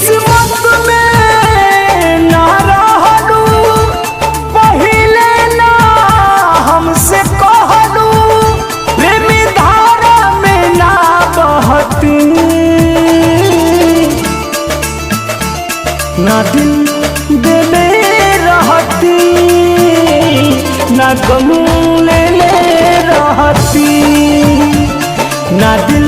किस्मत में ना रहलू पहिले ना हमसे कहलू प्रेमी धारा में ना बहती ना दिल देले रहती ना गम ले रहती ना दिल